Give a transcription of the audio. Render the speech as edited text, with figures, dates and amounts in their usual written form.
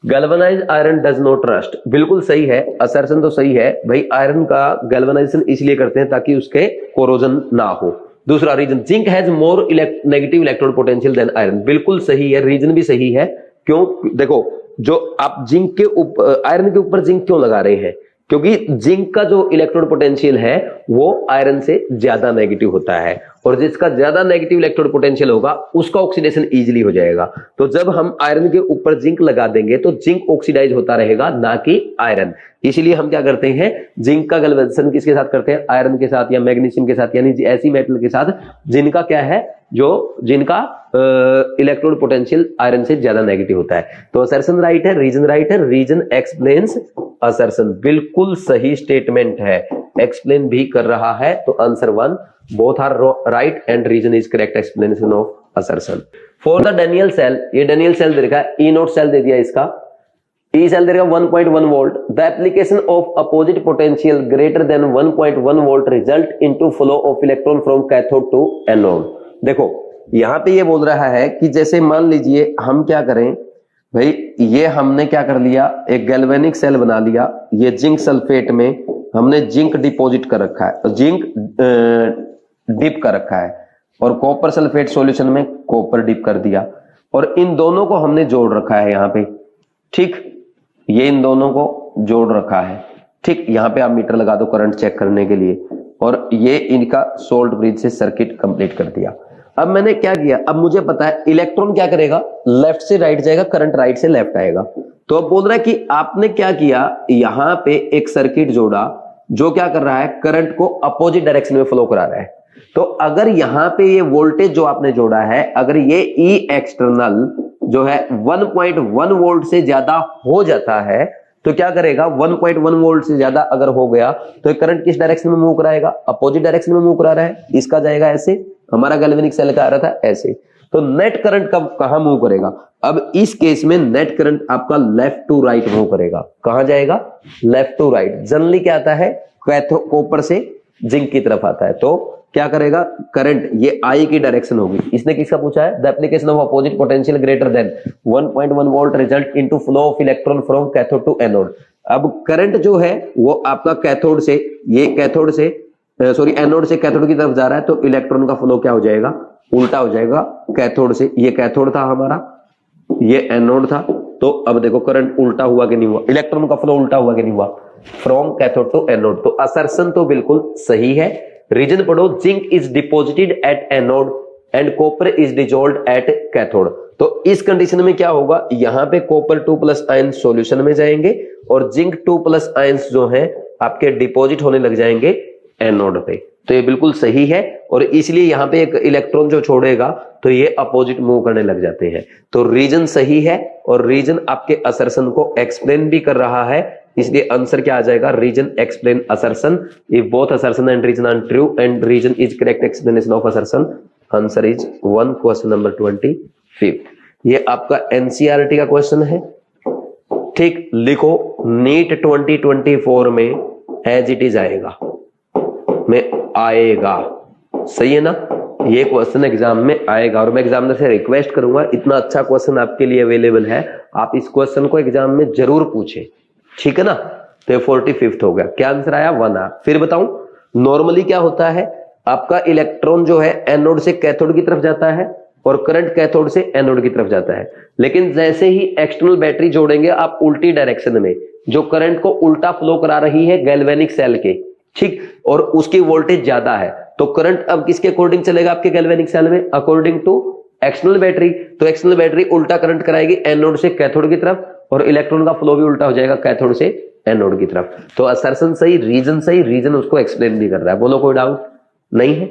Galvanised iron does not rust, बिल्कुल सही है, असर्शन तो सही है भाई। आयरन का गैल्वेनाइजेशन इसलिए करते हैं ताकि उसके कोरोजन ना हो। दूसरा reason, zinc has more negative electron potential than iron, बिल्कुल सही है, रीजन भी सही है। क्यों? देखो, जो आप जिंक के ऊपर, आयरन के ऊपर जिंक क्यों लगा रहे हैं? क्योंकि जिंक का जो इलेक्ट्रॉन पोटेंशियल है वो आयरन से ज्यादा नेगेटिव होता है, और जिसका ज्यादा नेगेटिव इलेक्ट्रॉन पोटेंशियल होगा उसका ऑक्सीडेशन इजीली हो जाएगा। तो जब हम आयरन के ऊपर जिंक लगा देंगे तो जिंक ऑक्सीडाइज होता रहेगा, ना कि आयरन। इसीलिए हम क्या करते हैं, जिंक का गैल्वेनाइजेशन किसके साथ करते हैं? आयरन के साथ या मैग्नीशियम के साथ, यानी ऐसी मेटल के साथ जिनका क्या है, जिनका इलेक्ट्रॉन पोटेंशियल आयरन से ज्यादा नेगेटिव होता है। तो असर्शन राइट है, रीजन राइट है, रीजन एक्सप्लेन्स असर्शन, बिल्कुल सही स्टेटमेंट है, एक्सप्लेन भी कर रहा है। तो answer 1, both are right and reason is correct explanation of assertion. For the Daniell cell, ये डेनियल सेल दे रखा है, ई नोट सेल दे दिया, इसका ई सेल दे रखा 1.1 volt. The application of opposite potential greater than 1.1 volt result into flow of electron from cathode to anode. देखो यहां पे ये बोल रहा है कि जैसे मान लीजिए हम क्या करें भाई, ये हमने क्या कर लिया, एक गैल्वेनिक सेल बना लिया, ये जिंक सल्फेट में हमने जिंक डिपॉजिट कर रखा है, जिंक डिप कर रखा है, और कॉपर सल्फेट सॉल्यूशन में कॉपर डिप कर दिया, और इन दोनों को हमने जोड़ रखा है यहाँ पे, ठीक, ये इन दोनों को जोड़ रखा है, ठीक। यहाँ पे आप मीटर लगा दो करंट चेक करने के लिए, और ये इनका सोल्ट ब्रिज से सर्किट कंप्लीट कर दिया। अब मैंने क्या किया, अब मुझे पता है इलेक्ट्रॉन क्या करेगा, लेफ्ट से राइट जाएगा, करंट राइट से लेफ्ट आएगा। तो अब बोल रहा है कि आपने क्या किया, यहां पे एक सर्किट जोड़ा जो क्या कर रहा है, करंट को अपोजिट डायरेक्शन में फ्लो करा रहा है। तो अगर यहां पे ये वोल्टेज जो आपने जोड़ा है, अगर ये ई एक्सटर्नल जो है 1.1 वोल्ट से ज्यादा हो जाता है, तो क्या करेगा, 1.1 वोल्ट से ज्यादा अगर हो गया तो करंट किस डायरेक्शन में मूव कराएगा, अपोजिट डायरेक्शन में मूव करा रहा है। इसका जाएगा ऐसे, हमारा गैल्वेनिक सेल का आ रहा था ऐसे, तो नेट करंट कब कहां मूव करेगा? अब इस केस में नेट करंट आपका लेफ्ट टू राइट मूव करेगा। कहां जाएगा? Left to right. जनरली क्या आता है, कॉपर से जिंक की तरफ आता है, तो क्या करेगा, करंट ये आई की डायरेक्शन होगी। इसने किसका पूछा है? The application of opposite potential greater than 1.1 volt result into flow of electron from cathode to anode. अब करंट जो है वो आपका कैथोड से, ये कैथोड से एनोड से कैथोड की तरफ जा रहा है, तो इलेक्ट्रॉन का फ्लो क्या हो जाएगा, उल्टा हो जाएगा कैथोड से। ये कैथोड था हमारा, ये एनोड था, तो अब देखो करंट उल्टा हुआ कि नहीं हुआ, इलेक्ट्रॉन का फ्लो उल्टा हुआ कि नहीं हुआ, फ्रॉम कैथोड टू एनोड। तो असर्शन तो बिल्कुल सही है। रीजन पढ़ो, zinc is deposited at anode and copper is dissolved at cathode. तो इस कंडीशन में क्या होगा, यहां पे कॉपर 2+ आयंस सॉल्यूशन में जाएंगे, और जिंक 2+ आयंस जो है आपके डिपॉजिट होने लग जाएंगे एनोड पे। तो ये बिल्कुल सही है, और इसलिए यहां पे एक इलेक्ट्रॉन जो छोड़ेगा तो ये अपोजिट मूव करने लग जाते हैं। तो रीजन सही है, और रीजन आपके असर्शन को एक्सप्लेन भी कर रहा है, इसलिए आंसर क्या आ जाएगा, reason explain assertion. If both assertion and reason are true and reason is correct explanation of assertion, answer is 1, question number 25। ये आपका एनसीईआरटी का क्वेश्चन है, ठीक। लिखो, नीट 2024 में एज इट इज आएगा, में आएगा, सही है ना, ये क्वेश्चन एग्जाम में आएगा। और मैं एग्जामिनर से रिक्वेस्ट करूंगा, इतना अच्छा क्वेश्चन आपके लिए अवेलेबल है, आप इस क्वेश्चन को एग्जाम में जरूर पूछें, ठीक है ना। तो 45th हो गया, क्या आंसर आया, 1 आ। फिर बताऊं, नॉर्मली क्या होता है, आपका इलेक्ट्रॉन जो है एनोड से कैथोड की तरफ जाता है, और करंट कैथोड से एनोड की तरफ जाता है। लेकिन जैसे ही एक्सटर्नल बैटरी जोड़ेंगे आप उल्टी डायरेक्शन में, जो करंट को उल्टा फ्लो करा रही है गैल्वेनिक सेल के, ठीक, और उसकी वोल्टेज ज्यादा है, तो करंट अब किसके अकॉर्डिंग चलेगा आपके गैल्वेनिक सेल में, अकॉर्डिंग टू एक्सटर्नल बैटरी। तो एक्सटर्नल बैटरी उल्टा करंट कराएगी एनोड से कैथोड की तरफ, और इलेक्ट्रॉन का फ्लो भी उल्टा हो जाएगा कैथोड से एनोड की तरफ। तो असर्शन सही, रीजन सही, रीजन उसको एक्सप्लेन भी कर रहा है। बोलो कोई डाउट नहीं है?